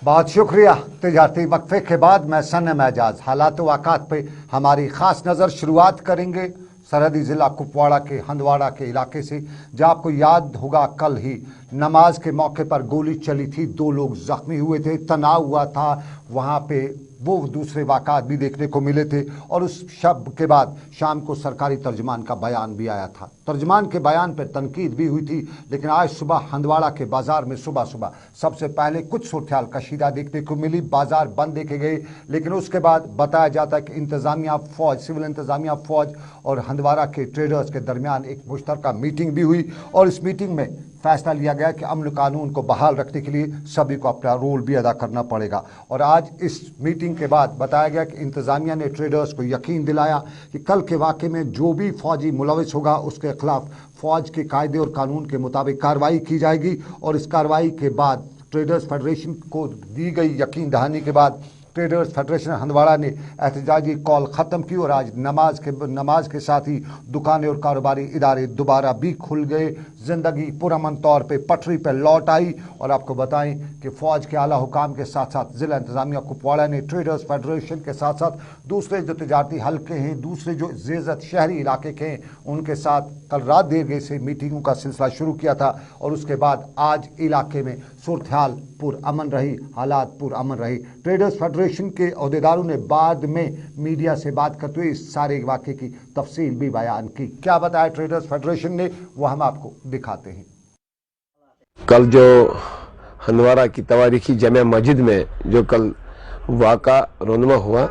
बहुत शुक्रिया। तिजारती वक्फे के बाद मैं सन्नम एजाज हालात वाक़ात पे हमारी ख़ास नज़र शुरुआत करेंगे सरहदी ज़िला कुपवाड़ा के हंदवाड़ा के इलाके से, जहाँ आपको याद होगा कल ही नमाज के मौके पर गोली चली थी, 2 लोग ज़ख्मी हुए थे, तनाव हुआ था वहाँ पे, वो दूसरे वाक़ात भी देखने को मिले थे। और उस शब के बाद शाम को सरकारी तर्जमान का बयान भी आया था। तर्जमान के बयान पर तनकीद भी हुई थी, लेकिन आज सुबह हंदवाड़ा के बाज़ार में सुबह सुबह सबसे पहले कुछ सूरत कशीदा देखने को मिली। बाज़ार बंद देखे गए, लेकिन उसके बाद बताया जाता है कि इंतज़ामिया फ़ौज, सिविल इंतज़ामिया फ़ौज और हंदवाड़ा के ट्रेडर्स के दरमियान एक मुश्तरका मीटिंग भी हुई और इस मीटिंग में फैसला लिया गया कि अमन कानून को बहाल रखने के लिए सभी को अपना रोल भी अदा करना पड़ेगा। और आज इस मीटिंग के बाद बताया गया कि इंतज़ामिया ने ट्रेडर्स को यकीन दिलाया कि कल के वाक़े में जो भी फ़ौजी मुलविस होगा उसके खिलाफ फ़ौज के कायदे और कानून के मुताबिक कार्रवाई की जाएगी। और इस कार्रवाई के बाद ट्रेडर्स फेडरेशन को दी गई यकीन दहानी के बाद ट्रेडर्स फेडरेशन हंदवाड़ा ने एहतजाजी कॉल ख़त्म की और आज नमाज के साथ ही दुकानें और कारोबारी इदारे दोबारा भी खुल गए। ज़िंदगी पुरअमन तौर पे पटरी पर लौट आई। और आपको बताएं कि फ़ौज के आला हुकाम के साथ साथ ज़िला इंतज़ामिया कुपवाड़ा ने ट्रेडर्स फेडरेशन के साथ साथ दूसरे जो तजारती हल्के हैं, दूसरे जो ज़ेज़त शहरी इलाके के हैं, उनके साथ कल रात देर गए से मीटिंगों का सिलसिला शुरू किया था। और उसके बाद आज इलाके में सूरत हाल पुरअमन रही, हालात पुरअमन रही। ट्रेडर्स फेडरेशन के अहदेदारों ने बाद में मीडिया से बात करते हुए इस सारे वाक़े की तफसील भी बयान की। क्या बताया ट्रेडर्स फेडरेशन ने, वो हम आपको दिखाते हैं। कल जो हंदवाड़ा की तवारीखी जामिया मस्जिद में जो कल वाक़ा रोनमा हुआ,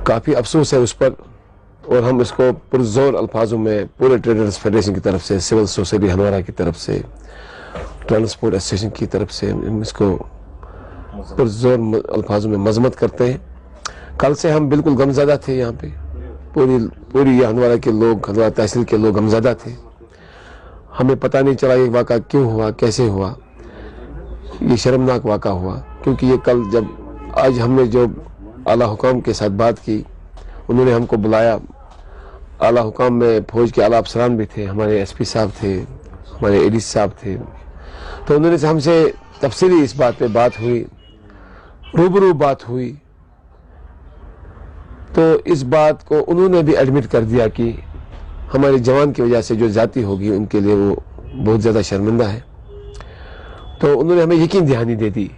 काफ़ी अफसोस है उस पर। और हम इसको पुरजोर अल्फाजों में पूरे ट्रेडर्स फेडरेशन की तरफ से, सिविल सोसाइटी हंदवाड़ा की तरफ से, ट्रांसपोर्ट एसोसिएशन की तरफ से हम इसको पुरजोर अल्फाजों में मजम्मत करते हैं। कल से हम बिल्कुल गमज़दा थे, यहाँ पे पूरी हंदवाड़ा के लोग, हंदवाड़ा तहसील के लोग गमज़दा थे। हमें पता नहीं चला ये वाक़ा क्यों हुआ, कैसे हुआ, ये शर्मनाक वाक़ा हुआ। क्योंकि ये कल जब आज हमने जो आला हुकाम के साथ बात की, उन्होंने हमको बुलाया। आला हुकाम में फौज के आला अफसरान भी थे, हमारे एसपी साहब थे, हमारे एडीसी साहब थे। तो उन्होंने हमसे तफसीली इस बात पे बात हुई, रूबरू बात हुई। तो इस बात को उन्होंने भी एडमिट कर दिया कि हमारे जवान की वजह से जो जाती होगी उनके लिए वो बहुत ज़्यादा शर्मिंदा है। तो उन्होंने हमें यकीन दहानी दे दी,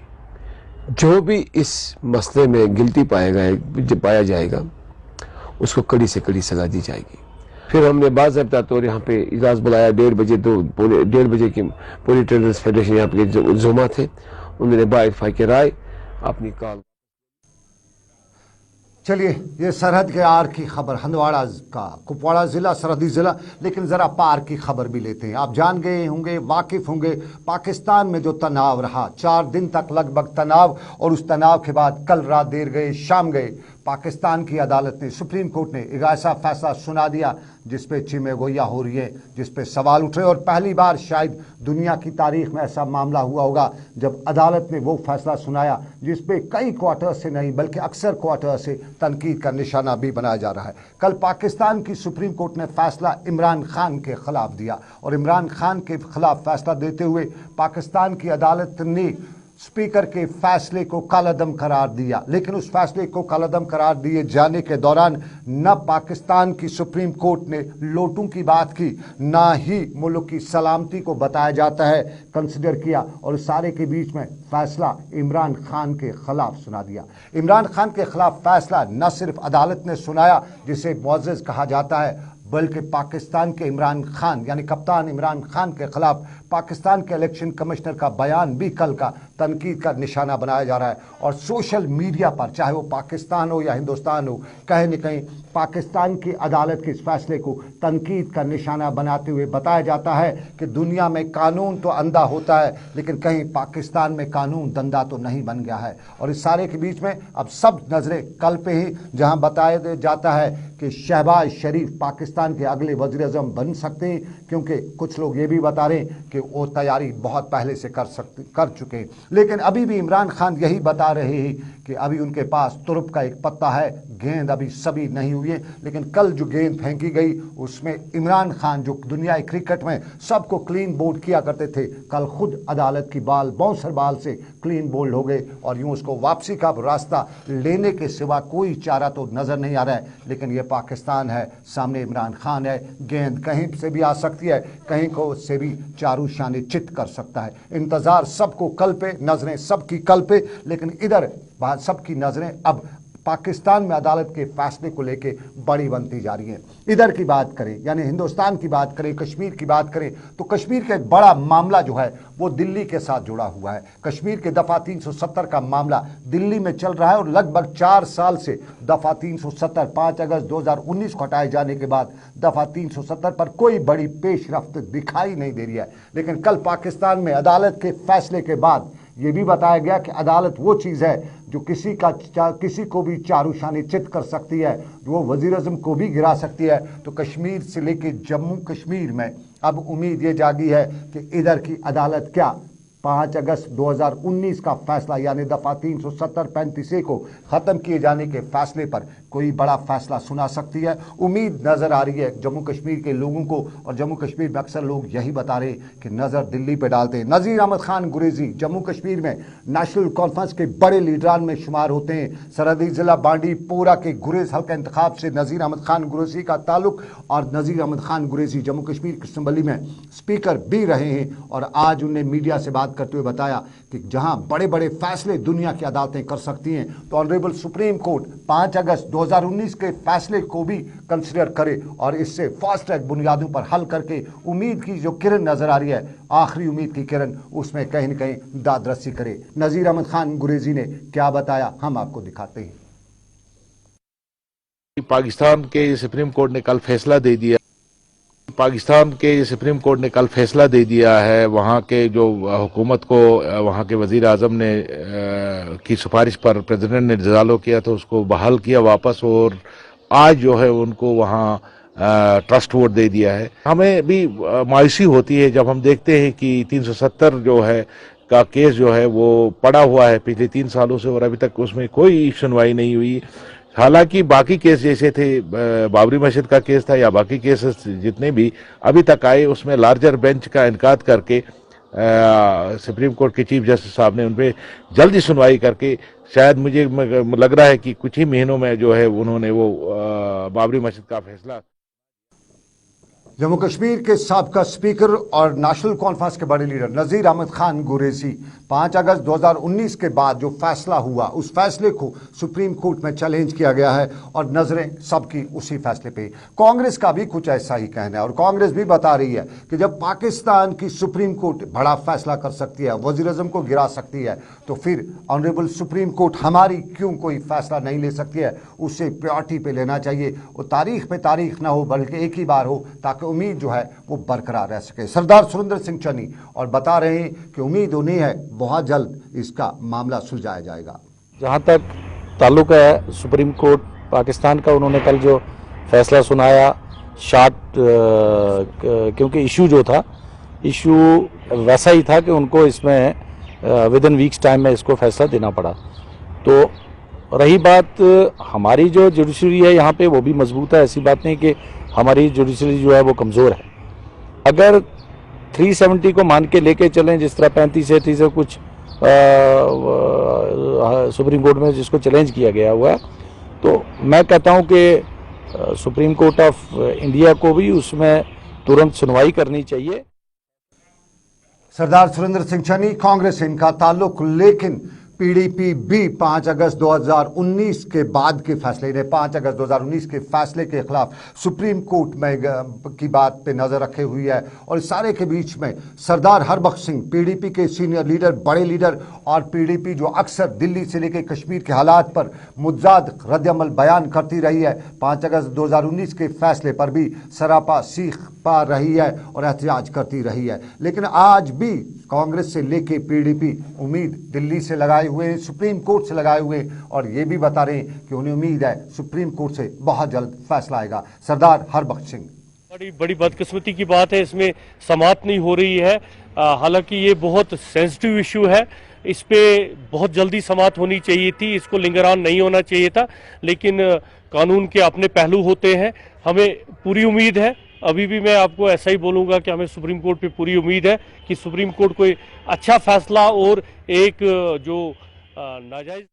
जो भी इस मसले में गिल्टी पाया जाएगा उसको कड़ी से कड़ी सजा दी जाएगी। फिर हमने बाज़ाब्ता तौर यहाँ पे इजलास बुलाया 1:30 बजे, 1:30 बजे की पूरी ट्रेडर्स फेडरेशन यहाँ पे जो जुमा थे, उन्होंने बाइतफाक़ राय अपनी कॉल। चलिए, ये सरहद के आर की खबर, हंदवाड़ा का कुपवाड़ा ज़िला सरहदी ज़िला, लेकिन ज़रा पार की खबर भी लेते हैं। आप जान गए होंगे, वाकिफ़ होंगे, पाकिस्तान में जो तनाव रहा, 4 दिन तक लगभग तनाव, और उस तनाव के बाद कल रात देर गए शाम गए पाकिस्तान की अदालत ने, सुप्रीम कोर्ट ने एक ऐसा फैसला सुना दिया जिस पे चिमे गोया हो रही है, जिस पे सवाल उठ रहे हैं। और पहली बार शायद दुनिया की तारीख में ऐसा मामला हुआ होगा जब अदालत ने वो फैसला सुनाया जिस पे कई क्वार्टर से नहीं बल्कि अक्सर क्वार्टर से तनकीद का निशाना भी बनाया जा रहा है। कल पाकिस्तान की सुप्रीम कोर्ट ने फैसला इमरान खान के खिलाफ दिया और इमरान खान के खिलाफ फैसला देते हुए पाकिस्तान की अदालत ने स्पीकर के फैसले को कालादम करार दिया। लेकिन उस फैसले को कालादम करार दिए जाने के दौरान न पाकिस्तान की सुप्रीम कोर्ट ने लोटों की बात की, ना ही मुल्क की सलामती को बताया जाता है कंसिडर किया, और सारे के बीच में फैसला इमरान खान के खिलाफ सुना दिया। इमरान खान के खिलाफ फैसला न सिर्फ अदालत ने सुनाया जिसे मुअज़्ज़ज़ कहा जाता है, बल्कि पाकिस्तान के इमरान खान यानी कप्तान इमरान खान के खिलाफ पाकिस्तान के इलेक्शन कमिश्नर का बयान भी कल का तनकीद का निशाना बनाया जा रहा है। और सोशल मीडिया पर, चाहे वो पाकिस्तान हो या हिंदुस्तान हो, कहीं न कहीं पाकिस्तान की अदालत के इस फैसले को तनकीद का निशाना बनाते हुए बताया जाता है कि दुनिया में कानून तो अंधा होता है, लेकिन कहीं पाकिस्तान में कानून दंदा तो नहीं बन गया है। और इस सारे के बीच में अब सब नज़रें कल पे ही, जहां बताया जाता है कि शहबाज शरीफ पाकिस्तान के अगले वज़ीर-ए-आज़म बन सकते हैं, क्योंकि कुछ लोग ये भी बता रहे हैं कि वो तैयारी बहुत पहले से कर चुके हैं। लेकिन अभी भी इमरान खान यही बता रहे हैं कि अभी उनके पास तुरुप का एक पत्ता है, गेंद अभी सभी नहीं हुई है। लेकिन कल जो गेंद फेंकी गई उसमें इमरान खान जो दुनियाई क्रिकेट में सबको क्लीन बोल्ड किया करते थे, कल खुद अदालत की बाल बाउंसर बाल से क्लीन बोल्ड हो गए और यूं उसको वापसी का रास्ता लेने के सिवा कोई चारा तो नजर नहीं आ रहा है। लेकिन ये पाकिस्तान है, सामने इमरान खान है, गेंद कहीं से भी आ सकती है, कहीं को से भी चारू शानी चित कर सकता है। इंतजार सबको कल पे, नजरें सबकी कल पे, लेकिन इधर सबकी नजरें अब पाकिस्तान में अदालत के फैसले को लेके बड़ी बनती जा रही हैं। इधर की बात करें यानी हिंदुस्तान की बात करें, कश्मीर की बात करें तो कश्मीर का एक बड़ा मामला जो है वो दिल्ली के साथ जुड़ा हुआ है। कश्मीर के दफा 370 का मामला दिल्ली में चल रहा है और लगभग 4 साल से दफा 370 5 अगस्त 2019 को हटाए जाने के बाद दफा 370 पर कोई बड़ी पेशरफ्त दिखाई नहीं दे रही है। लेकिन कल पाकिस्तान में अदालत के फैसले के बाद ये भी बताया गया कि अदालत वो चीज़ है जो किसी को भी चारूशानी चित कर सकती है, जो वो वज़ीर आज़म को भी गिरा सकती है। तो कश्मीर से लेके जम्मू कश्मीर में अब उम्मीद ये जागी है कि इधर की अदालत क्या 5 अगस्त 2019 का फैसला यानी दफा 370-35A को ख़त्म किए जाने के फैसले पर कोई बड़ा फैसला सुना सकती है। उम्मीद नज़र आ रही है जम्मू कश्मीर के लोगों को, और जम्मू कश्मीर में अक्सर लोग यही बता रहे कि नज़र दिल्ली पे डालते हैं। नज़ीर अहमद खान गुरेजी जम्मू कश्मीर में नेशनल कॉन्फ्रेंस के बड़े लीडरान में शुमार होते हैं। सरहदी ज़िला बांडी पोरा के गुरेज हल्का इंतखाब से नज़ीर अहमद खान गुरेजी का ताल्लुक, और नज़ीर अहमद खान गुरेजी जम्मू कश्मीर की असम्बली में स्पीकर भी रहे हैं। और आज उन्हें मीडिया से बात करते हुए बताया कि जहां बड़े बड़े फैसले दुनिया की अदालतें कर सकती हैं तो ऑनरेबल सुप्रीम कोर्ट 5 अगस्त 2019 के फैसले को भी कंसीडर करे और इससे फास्ट ट्रैक बुनियादों पर हल करके उम्मीद की जो किरण नजर आ रही है, आखिरी उम्मीद की किरण, उसमें कहीं न कहीं दादरसी करे। नज़ीर अहमद खान गुरेजी ने क्या बताया हम आपको दिखाते हैं। पाकिस्तान के सुप्रीम कोर्ट ने कल फैसला दे दिया है वहाँ के जो हुकूमत को वहाँ के वज़ीर आज़म ने की सिफारिश पर प्रेसिडेंट ने रिज़ालो किया तो उसको बहाल किया वापस, और आज जो है उनको वहाँ ट्रस्ट वोट दे दिया है। हमें भी मायूसी होती है जब हम देखते हैं कि 370 जो है का केस जो है वो पड़ा हुआ है पिछले 3 सालों से और अभी तक उसमें कोई सुनवाई नहीं हुई। हालांकि बाकी केस जैसे थे, बाबरी मस्जिद का केस था या बाकी केसेस जितने भी अभी तक आए, उसमें लार्जर बेंच का इनकाद करके सुप्रीम कोर्ट के चीफ जस्टिस साहब ने उन पर जल्दी सुनवाई करके शायद मुझे लग रहा है कि कुछ ही महीनों में जो है उन्होंने वो बाबरी मस्जिद का फैसला। जम्मू कश्मीर के साबका स्पीकर और नेशनल कॉन्फ्रेंस के बड़े लीडर नज़ीर अहमद खान गुरेजी 5 अगस्त 2019 के बाद जो फैसला हुआ उस फैसले को सुप्रीम कोर्ट में चैलेंज किया गया है और नजरें सबकी उसी फैसले पे। कांग्रेस का भी कुछ ऐसा ही कहना है और कांग्रेस भी बता रही है कि जब पाकिस्तान की सुप्रीम कोर्ट बड़ा फैसला कर सकती है, वज़ीर आज़म को गिरा सकती है, तो फिर ऑनरेबल सुप्रीम कोर्ट हमारी क्यों कोई फैसला नहीं ले सकती है, उसे प्रायोरिटी पे लेना चाहिए। वो तारीख पे तारीख ना हो बल्कि एक ही बार हो ताकि उम्मीद जो है वो बरकरार रह सके। सरदार सुरेंद्र सिंह चन्नी और बता रहे हैं कि उम्मीद उन्हें है बहुत जल्द इसका मामला सुलझाया जाएगा। जहां तक ताल्लुक है सुप्रीम कोर्ट पाकिस्तान का, उन्होंने कल जो फैसला सुनाया शार्ट, क्योंकि इशू जो था इशू वैसा ही था कि उनको इसमें विद इन वीक्स टाइम में इसको फैसला देना पड़ा। तो रही बात हमारी जो जुडिशरी है यहाँ पे वो भी मजबूत है, ऐसी बात नहीं कि हमारी जुडिशरी जो है वो कमज़ोर है। अगर 370 को मान के लेके चलें जिस तरह 35 से कुछ सुप्रीम कोर्ट में जिसको चैलेंज किया गया हुआ है, तो मैं कहता हूं कि सुप्रीम कोर्ट ऑफ इंडिया को भी उसमें तुरंत सुनवाई करनी चाहिए। सरदार सुरेंद्र सिंह चन्नी कांग्रेस से इनका ताल्लुक, लेकिन पीडीपी भी 5 अगस्त 2019 के बाद के फैसले ने 5 अगस्त 2019 के फैसले के खिलाफ सुप्रीम कोर्ट में की बात पे नजर रखे हुई है। और इस सारे के बीच में सरदार हरबख्श सिंह पीडीपी के सीनियर लीडर, बड़े लीडर, और पीडीपी जो अक्सर दिल्ली से लेकर कश्मीर के हालात पर मुतजाद रद्द-ए-अमल बयान करती रही है, 5 अगस्त 2019 के फैसले पर भी सरापा सीख पा रही है और एहतजाज करती रही है। लेकिन आज भी कांग्रेस से लेके पीडीपी उम्मीद दिल्ली से लगाए हुए हैं, सुप्रीम कोर्ट से लगाए हुए हैं, और ये भी बता रहे हैं कि उन्हें उम्मीद है सुप्रीम कोर्ट से बहुत जल्द फैसला आएगा। सरदार हरबख्श सिंह: बड़ी बदकिस्मती की बात है, इसमें समाअत नहीं हो रही है। हालांकि ये बहुत सेंसिटिव इशू है इस पे बहुत जल्दी समाप्त होनी चाहिए थी, इसको लिंगर ऑन नहीं होना चाहिए था, लेकिन कानून के अपने पहलू होते हैं। हमें पूरी उम्मीद है, अभी भी मैं आपको ऐसा ही बोलूँगा कि हमें सुप्रीम कोर्ट पे पूरी उम्मीद है कि सुप्रीम कोर्ट कोई अच्छा फैसला और एक जो नाजायज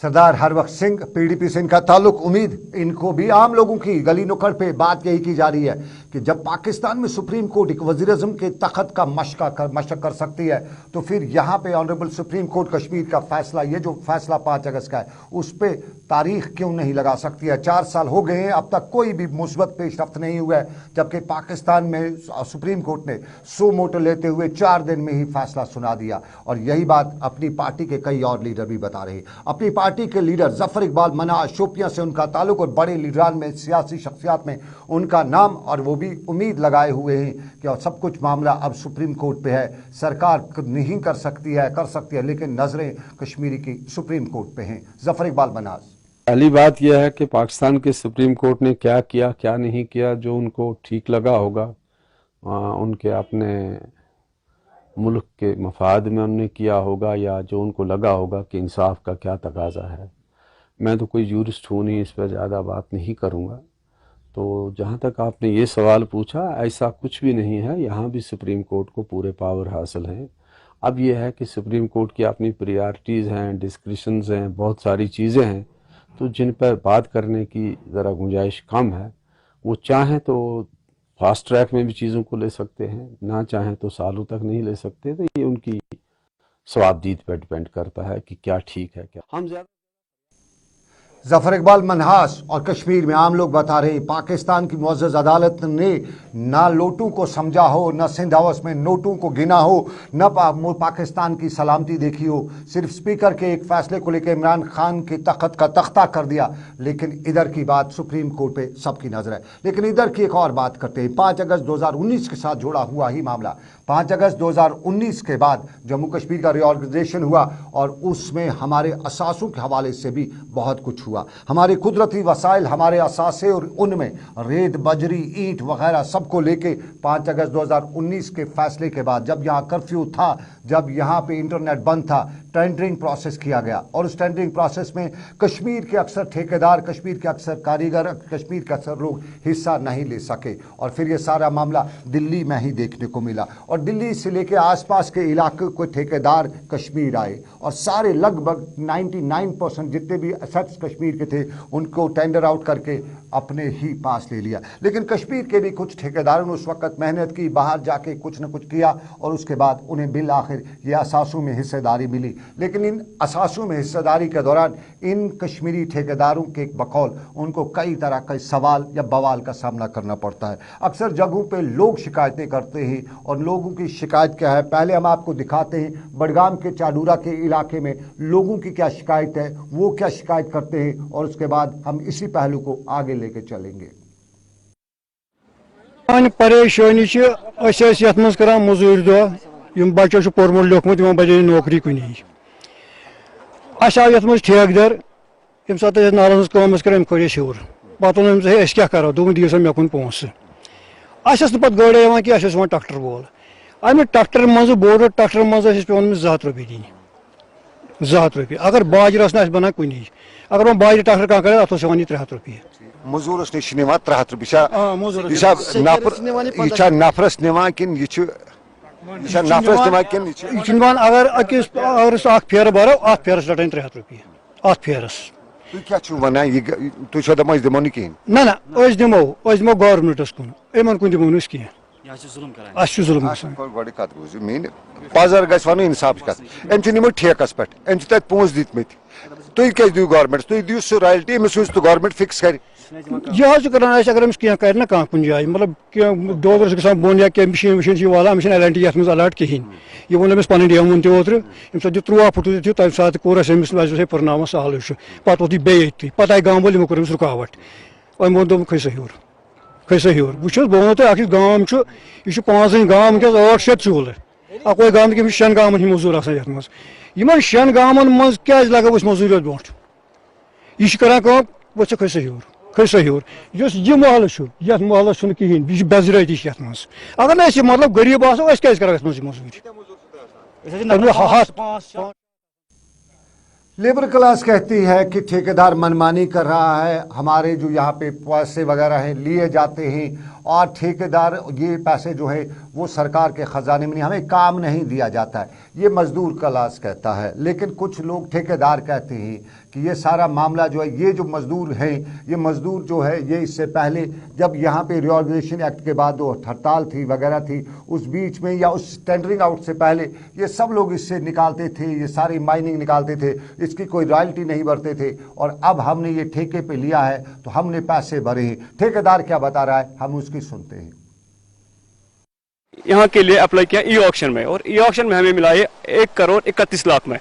सरदार हरबख्श सिंह पीडीपी से इनका ताल्लुक, उम्मीद इनको भी आम लोगों की गली नुक्कड़ पे बात यही की जा रही है कि जब पाकिस्तान में सुप्रीम कोर्ट एक वज़ीर-ए-आज़म के तख्त का मशक कर सकती है, तो फिर यहाँ पे ऑनरेबल सुप्रीम कोर्ट कश्मीर का फैसला, ये जो फैसला 5 अगस्त का है, उस पर तारीख क्यों नहीं लगा सकती है। 4 साल हो गए हैं, अब तक कोई भी मुस्बत पेशरफ्त नहीं हुआ है, जबकि पाकिस्तान में सुप्रीम कोर्ट ने सो मोटो लेते हुए 4 दिन में ही फैसला सुना दिया। और यही बात अपनी पार्टी के कई और लीडर भी बता रहे हैं। अपनी पार्टी के लीडर जफर इकबाल मनाज, शोपियां से उनका ताल्लुक और बड़े लीडरान में, सियासी शख्सियात में उनका नाम, और वो भी उम्मीद लगाए हुए हैं कि सब कुछ मामला अब सुप्रीम कोर्ट पे है, सरकार नहीं कर सकती है, लेकिन नजरें कश्मीरी की सुप्रीम कोर्ट पे हैं। जफर इकबाल मनाज। पहली बात यह है कि पाकिस्तान के सुप्रीम कोर्ट ने क्या किया क्या नहीं किया, जो उनको ठीक लगा होगा, उनके अपने मुल्क के मफाद में उन्होंने किया होगा, या जो उनको लगा होगा कि इंसाफ का क्या तकाजा है। मैं तो कोई यूरिस्ट हूँ नहीं, इस पर ज़्यादा बात नहीं करूँगा। तो जहाँ तक आपने ये सवाल पूछा, ऐसा कुछ भी नहीं है। यहाँ भी सुप्रीम कोर्ट को पूरे पावर हासिल हैं। अब ये है कि सुप्रीम कोर्ट की अपनी प्रायोरिटीज़ हैं, डिस्क्रिशंस हैं, बहुत सारी चीज़ें हैं, तो जिन पर बात करने की ज़रा गुंजाइश कम है। वो चाहें तो फास्ट ट्रैक में भी चीज़ों को ले सकते हैं, ना चाहें तो सालों तक नहीं ले सकते। तो ये उनकी सवाबदीद पर डिपेंड करता है कि क्या ठीक है क्या। हम ज़्यादा जफर इकबाल मनहास। और कश्मीर में आम लोग बता रहे हैं, पाकिस्तान की मुअज़्ज़ज़ अदालत ने ना लोटों को समझा हो, न सिंध हाउस में नोटों को गिना हो, न पाकिस्तान की सलामती देखी हो, सिर्फ स्पीकर के एक फैसले को लेकर इमरान खान के तख्त का तख्ता कर दिया। लेकिन इधर की बात सुप्रीम कोर्ट पे सबकी नजर है। लेकिन इधर की एक और बात करते हैं। 5 अगस्त 2019 के साथ जुड़ा हुआ ही मामला। 5 अगस्त 2019 के बाद जम्मू कश्मीर का रिऑर्गनाइजेशन हुआ, और उसमें हमारे असासों के हवाले से भी बहुत कुछ हुआ। हमारे कुदरती वसाइल, हमारे असासे, और उनमें रेत, बजरी, ईंट वगैरह सबको लेके 5 अगस्त 2019 के फैसले के बाद, जब यहाँ कर्फ्यू था, जब यहाँ पे इंटरनेट बंद था, टेंडरिंग प्रोसेस किया गया। और उस टेंडरिंग प्रोसेस में कश्मीर के अक्सर ठेकेदार, कश्मीर के अक्सर कारीगर, कश्मीर के अक्सर लोग हिस्सा नहीं ले सके। और फिर ये सारा मामला दिल्ली में ही देखने को मिला। और दिल्ली से लेके आसपास के इलाके को ठेकेदार कश्मीर आए, और सारे लगभग 99% जितने भी एसेट्स कश्मीर के थे उनको टेंडर आउट करके अपने ही पास ले लिया। लेकिन कश्मीर के भी कुछ ठेकेदारों ने उस वक्त मेहनत की, बाहर जाके कुछ न कुछ किया, और उसके बाद उन्हें बिल आखिर ये असासों में हिस्सेदारी मिली। लेकिन इन असासों में हिस्सेदारी के दौरान इन कश्मीरी ठेकेदारों के बकौल उनको कई तरह के सवाल या बवाल का सामना करना पड़ता है। अक्सर जगहों पे लोग शिकायतें करते हैं, और लोगों की शिकायत क्या है पहले हम आपको दिखाते हैं। बडगाम के चाडूरा के इलाके में लोगों की क्या शिकायत है, वो क्या शिकायत करते हैं, और उसके बाद हम इसी पहलू को आगे लेके चलेंगे। परेशानी यथ मज कर मजूर दह यम बचो पोर्मुत लिखमुत बजे नौकरी कुन आव ये ठेकदर ये सात नालस कर खोर हूर पे वो अस क्या करो दोपन दिव सा मे कुन पोसह अस पे गाड़े कि अस ट्रैक्टर वोल अमे ट्रैक्टर मज बोर्ड ट्रैक्टर मज पे 200 रुपये दिन 200 रुपये अगर बाजर बना कुन अगर वो बाजर ट्रैक्टर कह कर अत 300 रुपये मजूरस नश 300 रुपये नफरस निवान कि अगर अगर फेर भरो अत फेरस रटन 300 रुपये अत फेरस दिमो कहें ना ना दिमो गवर्नमेंटस कुन इन कुन दिमो कहें पजर वन इंसाफ कत अम निमो ठेकस पे अम तक पोस दित तुम क्या दू गवर्नमेंट तुम दिव सह रॉयल्टी अमिस तो गवर्नमेंट फिक्स कर यह कर अगर अमिस कह कर कह कुन जाए मतलब दोदर ग बोन या मशीन वशीन वाला अमिस एल ये अलर्ट कहें यह वो अमिस पन डेमन तोत्र अम सा 13 फुट दिव तम सात कोर अमिस पर्न सहल पे वो बे पे आए गाँव वाल कोर रुकावट अम वो दोप खसा हूर वो बो तुम गाँव यह 5 गाँव वनस 800 चूल अकोई गाँव कि 6 गाँव मजूर आसान ये 6 गाँव मज क्या लगो मजूर ब्रो यह कर वो खसा हूर यह महल ये महल कहें यह बेजरती ये अगर ना मतलब गरीब आसो क्या कर मजूरी लेबर क्लास कहती है कि ठेकेदार मनमानी कर रहा है, हमारे जो यहाँ पे पैसे वगैरह हैं लिए जाते हैं और ठेकेदार ये पैसे जो है वो सरकार के खजाने में नहीं, हमें काम नहीं दिया जाता है, ये मजदूर क्लास कहता है। लेकिन कुछ लोग ठेकेदार कहते हैं कि ये सारा मामला जो है, ये जो मजदूर हैं, ये मजदूर जो है ये इससे पहले जब यहाँ पे रिऑर्गेनाइजेशन एक्ट के बाद जो हड़ताल थी वगैरह थी उस बीच में या उस टेंडरिंग आउट से पहले ये सब लोग इससे निकालते थे, ये सारी माइनिंग निकालते थे, इसकी कोई रॉयल्टी नहीं भरते थे। और अब हमने ये ठेके पे लिया है तो हमने पैसे भरे हैं। ठेकेदार क्या बता रहा है हम उसकी सुनते हैं। यहाँ के लिए अप्लाई किया ई ऑक्शन में और ई ऑक्शन में हमें मिला है 1,31,00,000 में।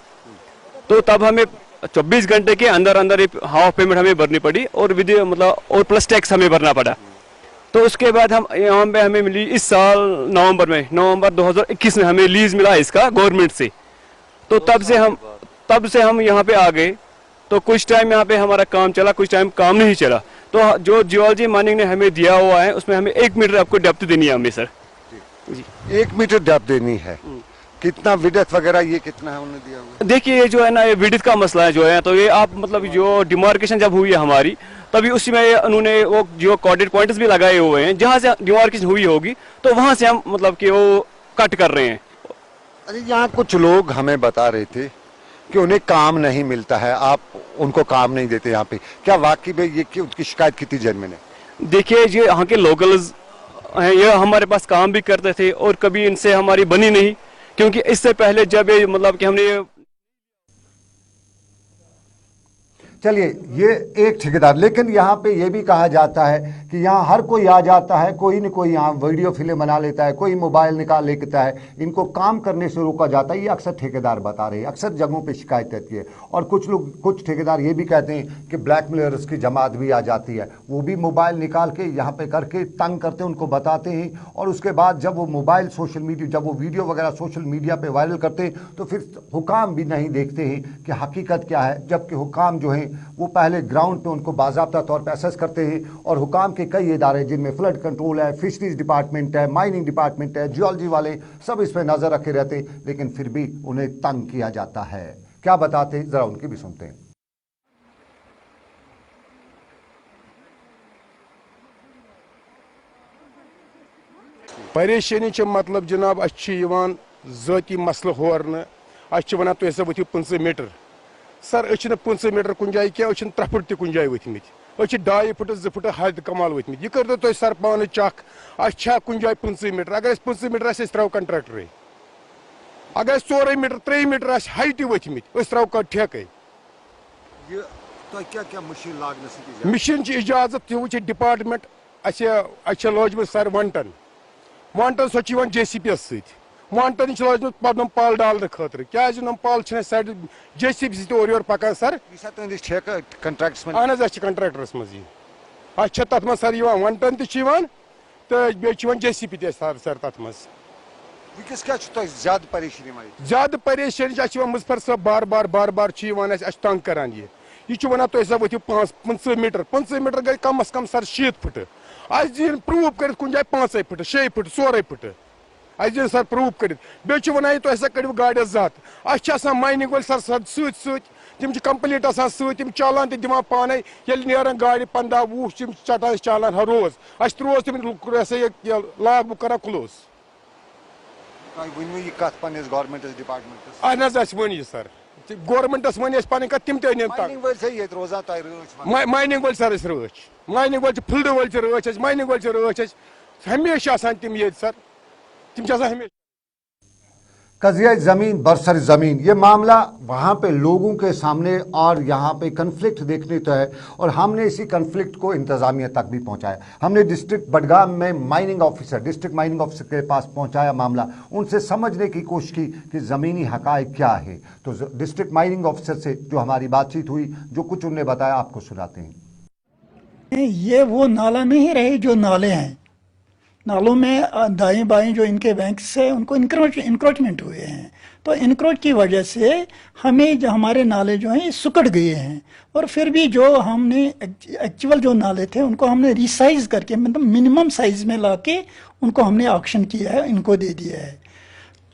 तो तब हमें 24 घंटे के अंदर अंदर हाफ पेमेंट हमें भरनी पड़ी और मतलब और प्लस टैक्स हमें भरना पड़ा। तो उसके बाद हम यहाँ पे हमें मिली इस साल नवंबर 2021 में हमें लीज मिला इसका गवर्नमेंट से। तो तब से हम यहाँ पे आ गए। तो कुछ टाइम यहाँ पे हमारा काम चला, कुछ टाइम काम नहीं चला। तो जो जियोलॉजी माइनिंग ने हमें दिया हुआ है उसमें हमें 1 मीटर आपको डेप्थ देनी है हमें सर जी। 1 मीटर डेप्थ देनी है, कितना विड्थ वगैरह ये कितना है उन्होंने दिया हुआ? देखिए ये जो है ना ये विड्थ का मसला है जो है, तो ये आप मतलब जो डिमार्केशन जब हुई है हमारी तभी उसी में उन्होंने वो जो कोऑर्डिनेट पॉइंट्स भी लगाए हुए हैं, जहां से डिमार्केशन हुई होगी तो वहां से हम मतलब कि वो कट कर रहे हैं। अरे यहाँ कुछ लोग हमें बता रहे थे कि उन्हें काम नहीं मिलता है, आप उनको काम नहीं देते यहाँ पे, क्या वाकई में ये कि उनकी शिकायत की थी जेनविन है? देखिए ये यहाँ के लोकल्स हैं, ये हमारे पास काम भी करते थे और कभी इनसे हमारी बनी नहीं, क्योंकि इससे पहले जब ये मतलब कि हमने चलिए ये एक ठेकेदार। लेकिन यहाँ पे ये भी कहा जाता है कि यहाँ हर कोई आ जाता है, कोई न कोई यहाँ वीडियो फिल्म बना लेता है, कोई मोबाइल निकाल लेता है, इनको काम करने से रोका जाता है। ये अक्सर ठेकेदार बता रहे हैं, अक्सर जगहों पे शिकायत रहती है। और कुछ ठेकेदार ये भी कहते हैं कि ब्लैकमेलर्स की जमात भी आ जाती है, वो भी मोबाइल निकाल के यहाँ पे करके तंग करते हैं, उनको बताते हैं और उसके बाद जब वो मोबाइल सोशल मीडिया जब वो वीडियो वगैरह सोशल मीडिया पर वायरल करते हैं तो फिर हुकाम भी नहीं देखते हैं कि हकीकत क्या है, जबकि हुकाम जो है वो पहले ग्राउंड पे उनको बाज़ाब्ता तौर पर असेस करते हैं। और हुकाम के कई इदारे जिनमें फ्लड कंट्रोल है, फिशरीज डिपार्टमेंट है, माइनिंग डिपार्टमेंट है, जियोलॉजी वाले सब इस पर नज़र रखे रहते, लेकिन फिर भी उन्हें तंग किया जाता है। क्या बताते ज़रा उनकी भी सुनते हैं। परेशानी मतलब जनाब ज़ाती मसल होरन वन तुम हसा वो 15 मीटर सर 15 मीटर कुन जाए क्या 3 फुट तुन जाए वथमित 2 फुट 2 फुट हद कमाल वथमित। यह कर तुम सर पान चक कुन जाए 15 मीटर, अगर 15 मीटर त्रो कंट्रैक्टर, अगर 4 मीटर 3 मीटर हाइट वथमित त्रो ठेक। मशीन इजाजत वो डिपार्टमेंट लोजम सर वंटन सो JCP वंटन लोजम पदम पाल डालने खतर क्या पाल साइड JCP से पकान सर कंट्रैक्टरस मज तथ मज सर वंटन तो JCP सर तथ मज ज्यादा परेशानी मुजफर साहब बार बार तंग करान यह वन तुम हसा वो 15 मीटर गई कम अज कम सर 7 फुट दिन प्रूव कर कुछ जाए 5 फुट 6 फुट 4 फुट दिन सर प्रूव कर वन तुम हसा करो गाड़ जत माइनिंग वल सर सम कंप्लीट सम चालान दिवान पाने नान गाड़ 15-20 चटान चालान हर रोज रोज तम लाग बुक कर close. One sir governments one पन कत तम माइनिंग वल सर रच माइनिंग वल फील्ड वल रच माइनिंग वल रच हमेशा तम ये सर तम हमेशा। कज़िया ज़मीन बरसर ज़मीन, ये मामला वहाँ पे लोगों के सामने और यहाँ पे कन्फ्लिक्ट देखने तो है और हमने इसी कन्फ्लिक्ट को इंतज़ामिया तक भी पहुँचाया। हमने डिस्ट्रिक्ट बडगाम में डिस्ट्रिक्ट माइनिंग ऑफिसर के पास पहुँचाया मामला, उनसे समझने की कोशिश की कि ज़मीनी हक़ाइक़ क्या है। तो डिस्ट्रिक्ट माइनिंग ऑफिसर से जो हमारी बातचीत हुई, जो कुछ उन्होंने बताया आपको सुनाते हैं। ये वो नाला नहीं रहे जो नाले हैं, नालों में दाएं बाएं जो इनके बैंक से उनको इंक्रोचमेंट हुए हैं, तो इंक्रोच की वजह से हमें जो हमारे नाले जो हैं सुकड़ गए हैं। और फिर भी जो हमने एक्चुअल जो नाले थे उनको हमने रिसाइज करके मतलब मिनिमम साइज में लाके उनको हमने ऑक्शन किया है, इनको दे दिया है।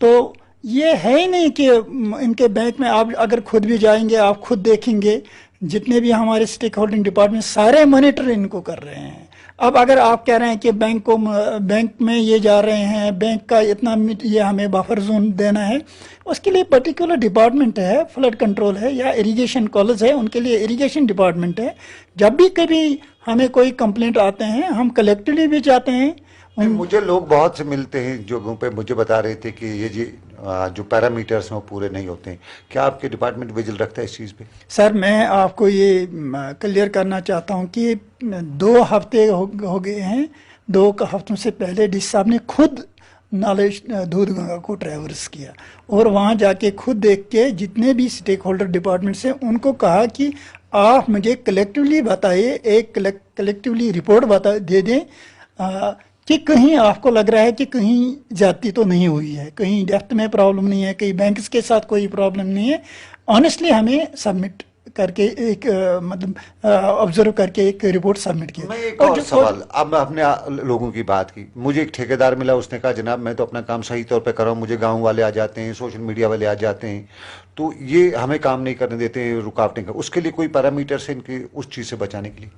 तो ये है ही नहीं कि इनके बैंक में आप अगर खुद भी जाएंगे आप खुद देखेंगे जितने भी हमारे स्टेक होल्डिंग डिपार्टमेंट सारे मॉनिटर इनको कर रहे हैं। अब अगर आप कह रहे हैं कि बैंक में ये जा रहे हैं, बैंक का इतना ये हमें बफर जोन देना है, उसके लिए पर्टिकुलर डिपार्टमेंट है, फ्लड कंट्रोल है या इरिगेशन कॉलेज है, उनके लिए इरिगेशन डिपार्टमेंट है। जब भी कभी हमें कोई कंप्लेंट आते हैं हम कलेक्टिवली भी जाते हैं। मुझे लोग बहुत से मिलते हैं जगहों पे मुझे बता रहे थे कि ये जी जो पैरामीटर्स हैं वो पूरे नहीं होते हैं। क्या आपके डिपार्टमेंट विजिल रखता है इस चीज़ पे? सर मैं आपको ये क्लियर करना चाहता हूँ कि 2 हफ्ते हो गए हैं, 2 हफ्तों से पहले डी साहब ने खुद नाले दूध गंगा को ट्रैवर्स किया और वहाँ जाके खुद देख के जितने भी स्टेक होल्डर डिपार्टमेंट से उनको कहा कि आप मुझे कलेक्टिवली बताइए, एक कलेक्टिवली रिपोर्ट दे दें कि कहीं आपको लग रहा है कि कहीं ज्यादती तो नहीं हुई है, कहीं डेफ्ट में प्रॉब्लम नहीं है, कहीं बैंक्स के साथ कोई प्रॉब्लम नहीं है। ऑनेस्टली हमें सबमिट करके एक मतलब ऑब्जर्व करके एक रिपोर्ट सबमिट किया। मैं एक और सवाल, अब मैं अपने लोगों की बात की, मुझे एक ठेकेदार मिला, उसने कहा जनाब मैं तो अपना काम सही तौर पे कर रहा हूँ, मुझे गाँव वाले आ जाते हैं, सोशल मीडिया वाले आ जाते हैं, तो ये हमें काम नहीं करने देते हैं, रुकावटें कर, उसके लिए कोई पैरामीटर्स है इनके उस चीज़ से बचाने के लिए?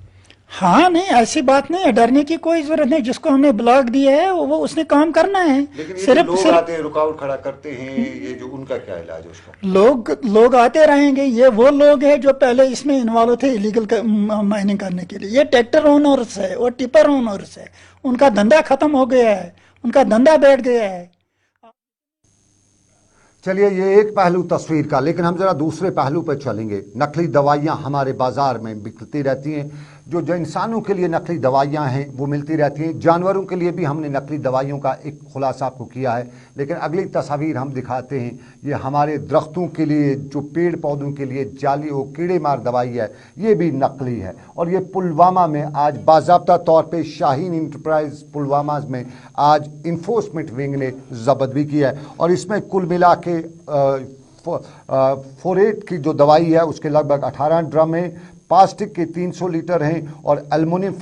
हाँ नहीं, ऐसी बात नहीं है, डरने की कोई जरूरत नहीं। जिसको हमने ब्लॉक दिया है वो उसने काम करना है। लेकिन ये लोग आते हैं रुकावट खड़ा करते हैं, ये जो उनका क्या इलाज है उसका? लोग आते रहेंगे, ये वो लोग हैं जो पहले इसमें इन्वॉल्व थे इलीगल माइनिंग करने के लिए। ये ट्रैक्टर ओनर्स है और टिपर ओनर्स है, उनका धंधा खत्म हो गया है, उनका धंधा बैठ गया है। चलिए ये एक पहलू तस्वीर का, लेकिन हम जरा दूसरे पहलू पर चलेंगे। नकली दवाइयाँ हमारे बाजार में बिकती रहती हैं, जो इंसानों के लिए नकली दवाइयाँ हैं वो मिलती रहती हैं, जानवरों के लिए भी हमने नकली दवाइयों का एक खुलासा आपको किया है। लेकिन अगली तस्वीर हम दिखाते हैं, ये हमारे दरख्तों के लिए, जो पेड़ पौधों के लिए जाली और कीड़े मार दवाई है, ये भी नकली है। और ये पुलवामा में आज बाज़ाब्ता तौर पे शाहीन इंटरप्राइज पुलवामा में आज इन्फोर्समेंट विंग ने जब्त भी किया है। और इसमें कुल मिला के फोरेट की जो दवाई है उसके लगभग 18 ड्रम हैं, प्लास्टिक के 300 लीटर हैं और एल्युमिनियम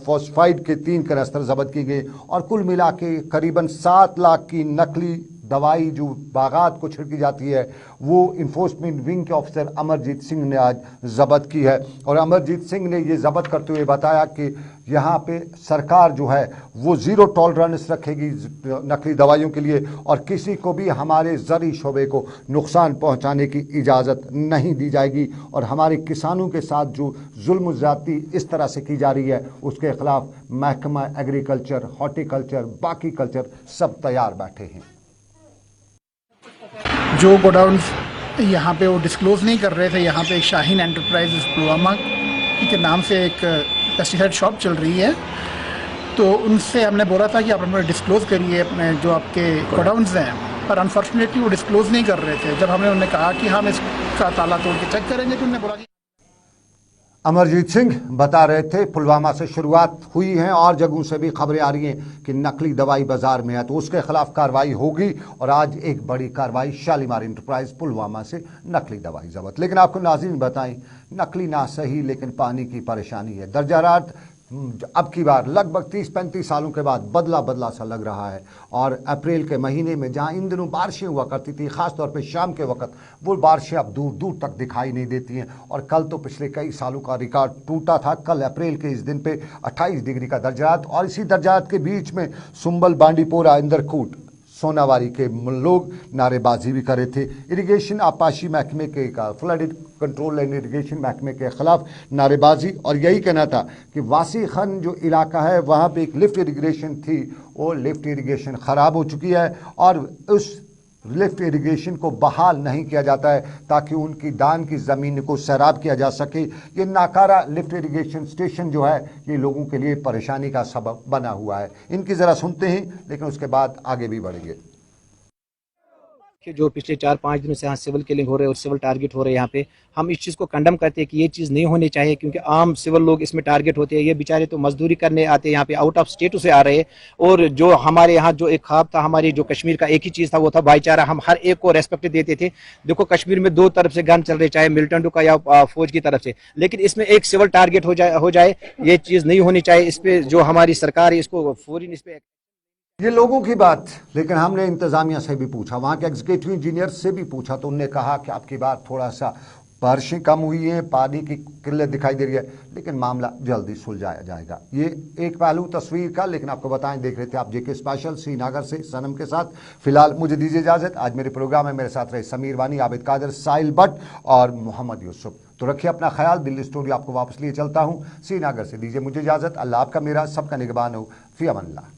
फॉस्फाइड के 3 कनस्तर जब्त किए गए। और कुल मिला के करीबन 7 लाख की नकली दवाई जो बागात को छिड़की जाती है वो इन्फोर्समेंट विंग के ऑफिसर अमरजीत सिंह ने आज जब्त की है। और अमरजीत सिंह ने ये जब्त करते हुए बताया कि यहाँ पे सरकार जो है वो ज़ीरो टॉलरेंस रखेगी नकली दवाइयों के लिए और किसी को भी हमारे ज़री शोबे को नुकसान पहुँचाने की इजाज़त नहीं दी जाएगी। और हमारे किसानों के साथ जो जुल्म ज़्यादती इस तरह से की जा रही है उसके ख़िलाफ़ महकमा एग्रीकल्चर, हॉर्टिकल्चर, बाकी कल्चर सब तैयार बैठे हैं। जो गोडाउन्स यहाँ पे वो डिस्क्लोज़ नहीं कर रहे थे, यहाँ पे एक शाहीन एंटरप्राइजेस पुलवामा के नाम से एक पेस्टिसाइड शॉप चल रही है, तो उनसे हमने बोला था कि आप हमें डिस्क्लोज़ करिए अपने जो आपके गोडाउन्स हैं, पर अनफॉर्चुनेटली वो डिस्क्लोज़ नहीं कर रहे थे। जब हमने उन्हें कहा कि हम इसका ताला तोड़ के चेक करेंगे तो उन्होंने बोला कि अमरजीत सिंह बता रहे थे पुलवामा से शुरुआत हुई है और जगहों से भी खबरें आ रही हैं कि नकली दवाई बाजार में है तो उसके खिलाफ कार्रवाई होगी। और आज एक बड़ी कार्रवाई शालीमार इंटरप्राइज पुलवामा से नकली दवाई जब्त। लेकिन आपको नाज़रीन बताएं, नकली ना सही लेकिन पानी की परेशानी है। दर्जारात अब की बार लगभग 30-35 सालों के बाद बदला सा लग रहा है। और अप्रैल के महीने में जहां इन दिनों बारिशें हुआ करती थी, ख़ास तौर पे शाम के वक्त, वो बारिशें अब दूर दूर तक दिखाई नहीं देती हैं। और कल तो पिछले कई सालों का रिकॉर्ड टूटा था। कल अप्रैल के इस दिन पे 28 डिग्री का दर्जात, और इसी दर्जात के बीच में सुंबल, बांडीपोरा, इंदरकूट, सोनावारी के लोग नारेबाजी भी कर रहे थे। इरिगेशन आपाशी महकमे के फ्लड कंट्रोल एंड इरिगेशन महकमे के खिलाफ नारेबाजी, और यही कहना था कि वासी खन जो इलाका है वहाँ पे एक लिफ्ट इरिगेशन थी, वो लिफ्ट इरिगेशन ख़राब हो चुकी है और उस लिफ्ट इरिगेशन को बहाल नहीं किया जाता है ताकि उनकी दान की ज़मीन को सैराब किया जा सके। ये नाकारा लिफ्ट इरिगेशन स्टेशन जो है ये लोगों के लिए परेशानी का सबब बना हुआ है। इनकी ज़रा सुनते हैं, लेकिन उसके बाद आगे भी बढ़ेंगे। कि जो पिछले 4-5 दिनों से यहाँ सिविल किलिंग हो रहे हैं और सिविल टारगेट हो रहे हैं, यहाँ पे हम इस चीज़ को कंडम करते हैं कि ये चीज़ नहीं होनी चाहिए, क्योंकि आम सिविल लोग इसमें टारगेट होते हैं। ये बेचारे तो मजदूरी करने आते हैं यहाँ पे, आउट ऑफ स्टेट से आ रहे हैं। और जो हमारे यहाँ जो एक ख्वाब था, हमारी जो कश्मीर का एक ही चीज़ था, वो था भाईचारा। हम हर एक को रेस्पेक्ट देते थे। देखो कश्मीर में 2 तरफ से गन चल रहे, चाहे मिलिटेंट का या फौज की तरफ से, लेकिन इसमें एक सिविल टारगेट हो जाए, ये चीज़ नहीं होनी चाहिए। इस पर जो हमारी सरकार है इसको फौरन इस पर ये लोगों की बात, लेकिन हमने इंतजामिया से भी पूछा, वहाँ के एग्जीक्यूटिव इंजीनियर से भी पूछा, तो उनने कहा कि आपकी बात थोड़ा सा बारिशें कम हुई हैं, पानी की किल्लत दिखाई दे रही है, लेकिन मामला जल्दी सुलझाया जाएगा। ये एक पहलू तस्वीर का, लेकिन आपको बताएं, देख रहे थे आप जेके स्पेशल श्रीनगर से सनम के साथ। फिलहाल मुझे दीजिए इजाजत। आज मेरे प्रोग्राम में मेरे साथ रहे समीर वानी, आबिद कादर, साहिल भट्ट और मोहम्मद यूसुफ। तो रखिए अपना ख्याल। दिल्ली स्टूडियो आपको वापस लिए चलता हूँ श्रीनगर से। दीजिए मुझे इजाजत। अल्लाह आपका मेरा सबका निगहबान हो। फी अमन अल्लाह।